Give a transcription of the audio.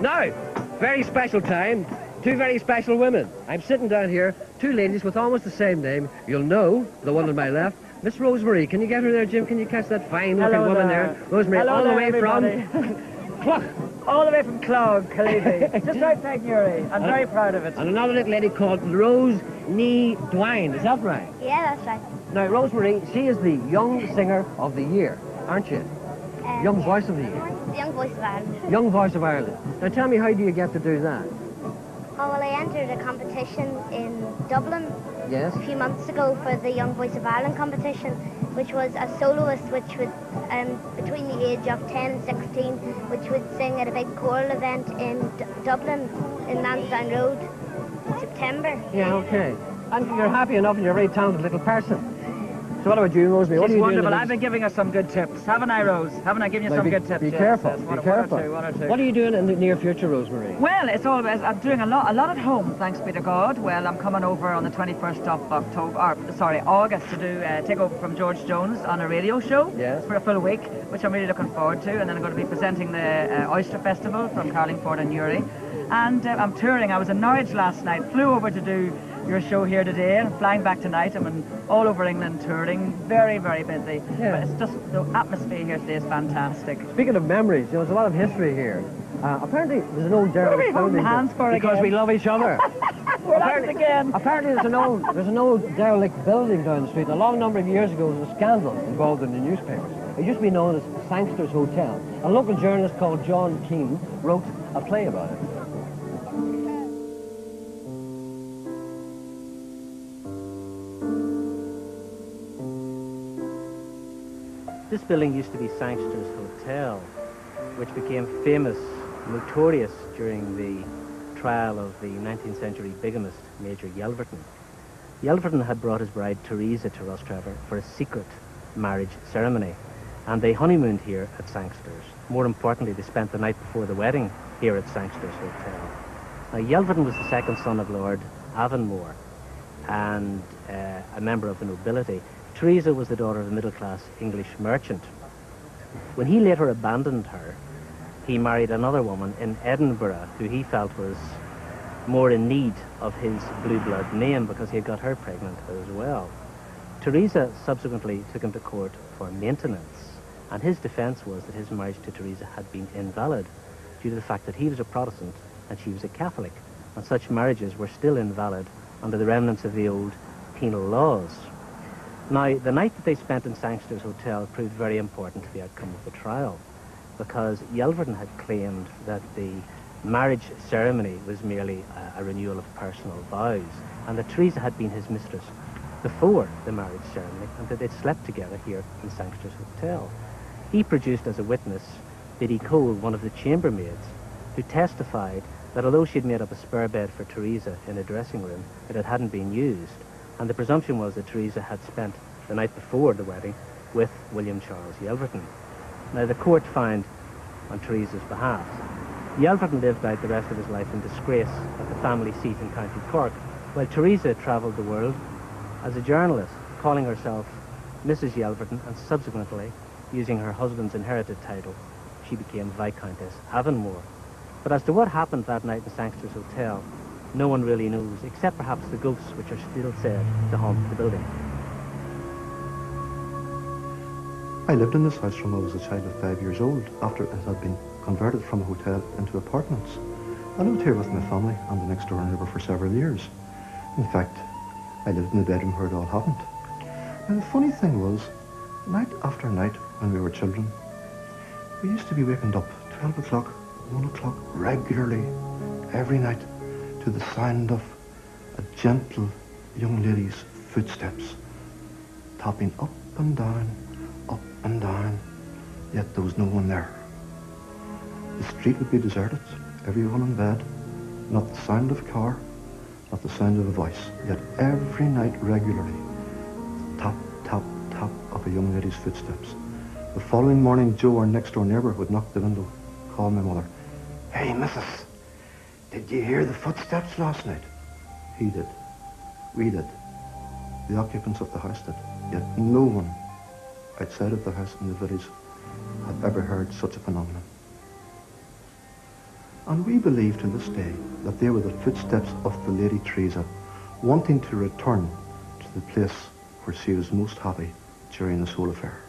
Now, very special time. Two very special women. I'm sitting down here, two ladies with almost the same name. You'll know the one on my left, Miss Rosemary. Can you get her there, Jim? Can you catch that fine-looking woman there? Rosemary, Hello all the there, way everybody. from Clough. All the way from Clog, Calevi. Just outside Newry. I'm very proud of it. And another little lady called Rose Nee Dwine. Is that right? Yeah, that's right. Now, Rosemary, she is the Young Singer of the Year, aren't you? Young Voice of the Year. Young Voice of Ireland. Young Voice of Ireland. Now, tell me, how do you get to do that? Oh, well, I entered a competition in Dublin Yes? a few months ago for the Young Voice of Ireland competition, which was a soloist which would, between the age of 10 and 16, which would sing at a big choral event in Dublin, in Lansdowne Road, in September. Yeah, okay. And you're happy enough and you're a very talented little person. So what about you, Rosemary? What are She's you wonderful. doing? I've been giving her some good tips. Haven't I, Rose? Haven't I given you some good tips? Be Yes, careful. yes. Be One careful. or two. What are you doing in the near future, Rosemary? Well, it's always, I'm doing a lot at home, thanks be to God. Well, I'm coming over on the 21st of August to do, take over from George Jones on a radio show. Yes. For a full week, which I'm really looking forward to. And then I'm going to be presenting the Oyster Festival from Carlingford and Newry. And I'm touring. I was in Norwich last night, flew over to do your show here today and flying back tonight. I'm all over England touring, very, very busy. Yeah. But it's just, the atmosphere here today is fantastic. Speaking of memories, there's a lot of history here. Apparently, there's an old derelict What are we holding building hands for because again? we love each other. Relax again. Apparently, there's an old derelict building down the street. A long number of years ago, there was a scandal involved in the newspapers. It used to be known as Sangster's Hotel. A local journalist called John Keane wrote a play about it. This building used to be Sangster's Hotel, which became famous, notorious during the trial of the 19th century bigamist Major Yelverton. Yelverton had brought his bride Teresa to Rostrevor for a secret marriage ceremony, and they honeymooned here at Sangster's. More importantly, they spent the night before the wedding here at Sangster's Hotel. Now, Yelverton was the second son of Lord Avonmore and a member of the nobility. Teresa was the daughter of a middle-class English merchant. When he later abandoned her, he married another woman in Edinburgh who he felt was more in need of his blue blood name because he had got her pregnant as well. Teresa subsequently took him to court for maintenance, and his defence was that his marriage to Teresa had been invalid due to the fact that he was a Protestant and she was a Catholic, and such marriages were still invalid under the remnants of the old penal laws. Now, the night that they spent in Sangster's Hotel proved very important to the outcome of the trial, because Yelverton had claimed that the marriage ceremony was merely a renewal of personal vows, and that Teresa had been his mistress before the marriage ceremony, and that they'd slept together here in Sangster's Hotel. He produced as a witness Biddy Cole, one of the chambermaids, who testified that although she'd made up a spare bed for Teresa in a dressing room, that it hadn't been used, and the presumption was that Teresa had spent the night before the wedding with William Charles Yelverton. Now, the court found on Teresa's behalf. Yelverton lived out the rest of his life in disgrace at the family seat in County Cork, while Teresa travelled the world as a journalist, calling herself Mrs. Yelverton, and subsequently, using her husband's inherited title, she became Viscountess Avonmore. But as to what happened that night in Sangster's Hotel, no one really knows, except perhaps the ghosts which are still said to haunt the building. I lived in this house from I was a child of 5 years old, after it had been converted from a hotel into apartments. I lived here with my family and the next door neighbour for several years. In fact, I lived in the bedroom where it all happened. And the funny thing was, night after night when we were children, we used to be wakened up 12 o'clock, 1 o'clock regularly, every night, to the sound of a gentle young lady's footsteps, tapping up and down, yet there was no one there. The street would be deserted, everyone in bed, not the sound of a car, not the sound of a voice, yet every night regularly, tap, tap, tap of a young lady's footsteps. The following morning, Joe, our next door neighbour, would knock the window, call my mother. "Hey, missus, did you hear the footsteps last night?" He did. We did. The occupants of the house did. Yet no one outside of the house in the village had ever heard such a phenomenon. And we believe to this day that they were the footsteps of the Lady Teresa, wanting to return to the place where she was most happy during this whole affair.